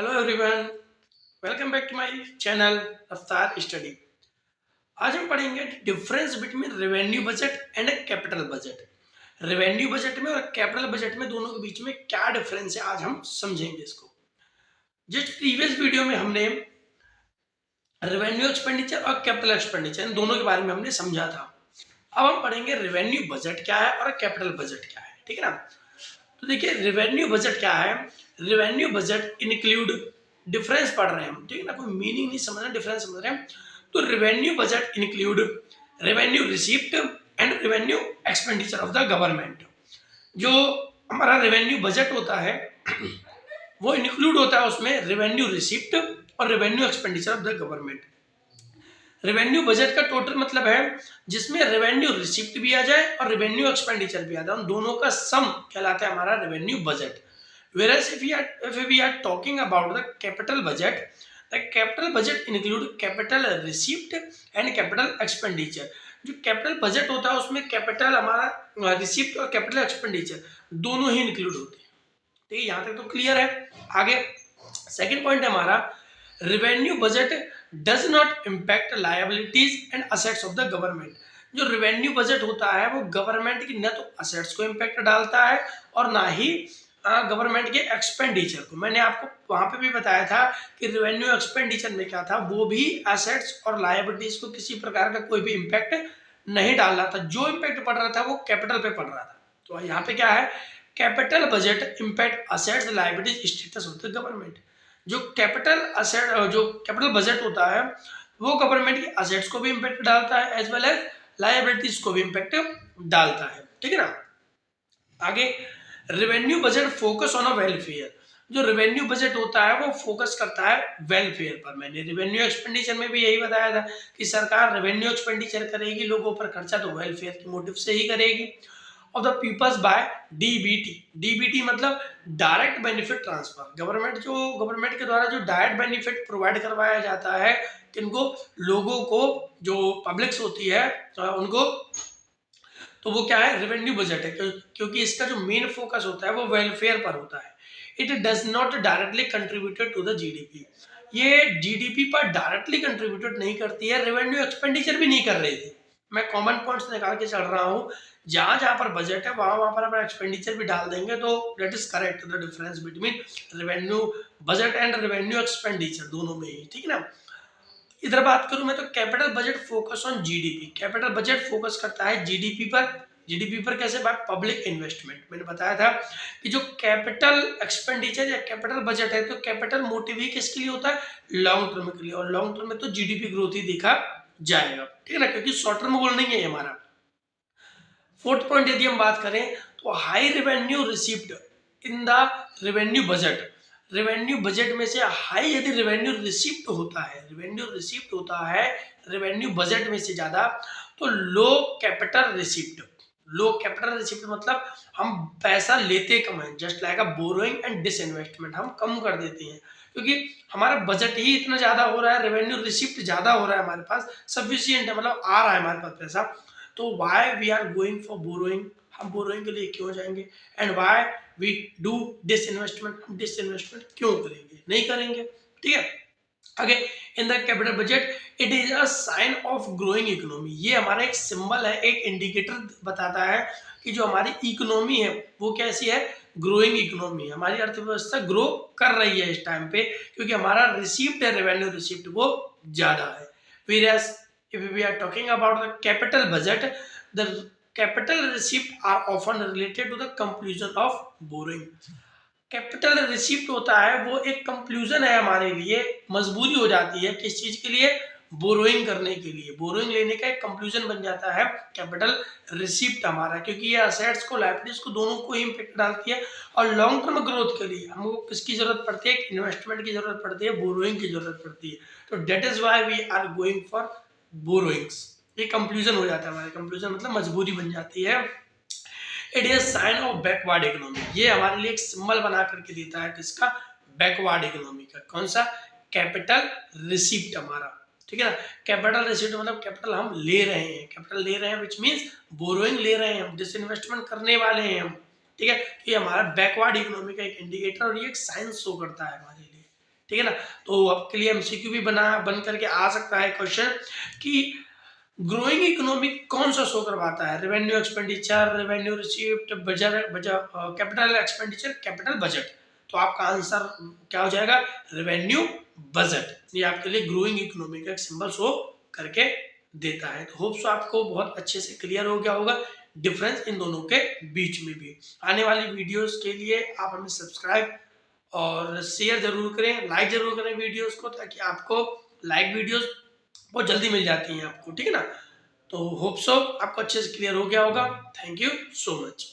Hello everyone, welcome back to my channel Raftaar study. आज हम पढ़ेंगे difference between revenue budget and capital budget. Revenue budget में और capital budget में दोनों के बीच में क्या डिफरेंस है, आज हम समझेंगे इसको। जस्ट प्रीवियस वीडियो में हमने रेवेन्यू एक्सपेंडिचर और कैपिटल एक्सपेंडिचर इन दोनों के बारे में हमने समझा था। अब हम पढ़ेंगे रेवेन्यू बजट क्या है और कैपिटल बजट क्या है, ठीक है ना। तो देखिए रेवेन्यू बजट क्या है। रेवेन्यू बजट इंक्लूड, डिफरेंस पढ़ रहे हैं हम, ठीक है ना, कोई मीनिंग नहीं समझ रहे, डिफरेंस समझ रहे हैं। तो revenue budget include revenue receipt and revenue expenditure of the government. जो हमारा रेवेन्यू बजट होता है वो इंक्लूड होता है उसमें रेवेन्यू रिसीप्ट और revenue expenditure of the government. Revenue budget का टोटल मतलब है जिसमें रेवेन्यू रिसिप्ट भी आ जाए और रेवेन्यू एक्सपेंडिचर भी आ जाए, उन दोनों का सम कहलाता है हमारा revenue budget. Whereas if we are talking about the capital budget, the capital budget include capital receipt and capital expenditure। जो कैपिटल बजट होता है उसमें कैपिटल हमारा रिसिप्ट और कैपिटल एक्सपेंडिचर दोनों ही इंक्लूड होते हैं। ठीक है, यहाँ तक तो क्लियर है। आगे सेकंड पॉइंट है हमारा, revenue budget does not impact liabilities and assets of the government. जो रेवेन्यू बजट होता है वो गवर्नमेंट की न तो असेट्स को इम्पैक्ट डालता है और ना ही गवर्नमेंट के एक्सपेंडिचर को। मैंने आपको वहां पे भी बताया था कि रेवेन्यू एक्सपेंडिचर में क्या था, वो भी एसेट्स और लायबिलिटीज को किसी प्रकार का कोई भी इम्पैक्ट नहीं डाल रहा था। जो इम्पैक्ट पड़ रहा था वो कैपिटल पे पड़ रहा था। तो यहाँ पे क्या है, capital budget impact assets liabilities status of the government. जो कैपिटल असेट, जो कैपिटल बजट होता है वो गवर्नमेंट की असेट्स को भी इम्पैक्ट डालता है एज वेल एज लायबिलिटीज को भी इम्पैक्ट डालता है, ठीक है ना। आगे revenue budget focus on a welfare. जो रेवेन्यू बजट होता है वो फोकस करता है वेलफेयर पर। मैंने रेवेन्यू एक्सपेंडिचर में भी यही बताया था कि सरकार रेवेन्यू एक्सपेंडिचर करेगी लोगों पर खर्चा तो वेलफेयर के मोटिव से ही करेगी। Of the peoples by DBT. DBT मतलब डायरेक्ट बेनिफिट ट्रांसफर। गवर्नमेंट के द्वारा जो डायरेक्ट बेनिफिट प्रोवाइड करवाया जाता है किनको, लोगों को, जो पब्लिक्स होती है उनको, तो वो क्या है, रेवेन्यू बजट है। क्योंकि इसका जो मेन फोकस होता है वो वेलफेयर पर होता है। It does not directly contributed to the GDP. ये जीडीपी पर डायरेक्टली कंट्रीब्यूटेड नहीं करती है, रेवेन्यू एक्सपेंडिचर भी नहीं कर रही थी। मैं कॉमन पॉइंट्स निकाल के चल रहा हूँ, जहां जहां पर बजट है वहां वहां पर अपन एक्सपेंडिचर भी डाल देंगे तो that is correct, the difference between revenue budget and revenue expenditure दोनों में ही, ठीक है ना। इधर बात करूं मैं तो capital budget focus on GDP. Capital budget focus करता है जीडीपी पर। जीडीपी पर कैसे, बाय पब्लिक इन्वेस्टमेंट। मैंने बताया था कि जो कैपिटल एक्सपेंडिचर या कैपिटल बजट है तो कैपिटल मोटिव ही किसके लिए होता है, लॉन्ग टर्म के लिए। और लॉन्ग टर्म में तो जीडीपी ग्रोथ ही देखा जाएगा, ठीक है ना, क्योंकि शॉर्ट टर्म गोल नहीं है हमारा। फोर्थ पॉइंट यदि हम बात करें तो high revenue received in the revenue budget. Revenue budget में से हाई यदि रेवेन्यू रिसीप्ट होता है, रेवेन्यू रिसीप्ट होता है रेवेन्यू बजट में से ज्यादा, तो लो कैपिटल रिसीप्ट। लो कैपिटल रिसीप्ट मतलब हम पैसा लेते कम है, just like a borrowing and disinvestment, हम कम कर देते हैं क्योंकि हमारा बजट ही इतना ज्यादा हो रहा है, रेवेन्यू रिसीप्ट ज्यादा हो रहा है, हमारे पास सफिशियंट है, मतलब आ रहा है हमारे पास पैसा। तो why we are going for borrowing, हम बोरोइंग के लिए क्यों जाएंगे, and why we do disinvestment, हम डिसइन्वेस्टमेंट क्यों करेंगे, नहीं करेंगे, ठीक है। आगे in the capital budget it is a sign of growing economy. ये हमारा एक सिंबल है, एक इंडिकेटर बताता है कि जो हमारी इकोनॉमी है वो कैसी है, ग्रोइंग इकोनॉमी है, हमारी अर्थव्यवस्था ग्रो कर रही है इस टाइम पे, क्योंकि हमारा रिसीप्ट है, रेवेन्यू रिसीप्ट वो ज्यादा है। Whereas if we are talking about the capital budget, the capital receipt are often related to the conclusion of borrowing। Capital receipt होता है वो एक कंक्लूजन है हमारे लिए, मजबूरी हो जाती है किस चीज के लिए, बोरोइंग करने के लिए। बोरोइंग लेने का एक कंक्लूजन बन जाता है कैपिटल रिसिप्ट हमारा, क्योंकि ये असेट्स को लायबिलिटीज को दोनों को ही इम्पैक्ट डालती है। और लॉन्ग टर्म ग्रोथ के लिए हमको किसकी जरूरत पड़ती है, इन्वेस्टमेंट की जरूरत पड़ती है, बोरोइंग की जरूरत पड़ती है। तो that is why we are going for borrowings. ये कंक्लूजन हो जाता है हमारे, कंक्लूजन मतलब मजबूरी बन जाती है। It is sine of backward economy. ये हमारे लिए एक सिंबल बना करके देता है किसका, बैकवर्ड इकोनॉमी का। कौन सा, कैपिटल रिसिप्ट हमारा, ठीक है ना। कैपिटल रिसिप्ट मतलब कैपिटल हम ले रहे हैं, कैपिटल ले रहे हैं विच मीन्स बोरोइंग ले रहे हैं हम, डिसइन्वेस्टमेंट करने वाले हैं हम, ठीक है। तो ये हमारा बैकवर्ड इकोनॉमी का एक इंडिकेटर और ये एक साइन शो करता है हमारे लिए, ठीक है ना। तो आपके लिए एमसीक्यू भी बन करके आ सकता है क्वेश्चन कि ग्रोइंग इकोनॉमी कौन सा शो करवाता है, revenue expenditure, revenue received, capital expenditure, capital budget. तो आपका आंसर क्या हो जाएगा, रेवेन्यू बजट। ये आपके लिए ग्रोइंग इकोनॉमी का एक सिंबल शो करके देता है। तो होप्स आपको बहुत अच्छे से क्लियर हो गया होगा डिफरेंस इन दोनों के बीच में भी। आने वाली वीडियोस के लिए आप हमें सब्सक्राइब और शेयर जरूर करें, लाइक जरूर करें वीडियोस को, ताकि आपको लाइक वीडियोस बहुत जल्दी मिल जाती हैं आपको, ठीक है ना। तो होप सो आपको अच्छे से क्लियर हो गया होगा। Thank you so much.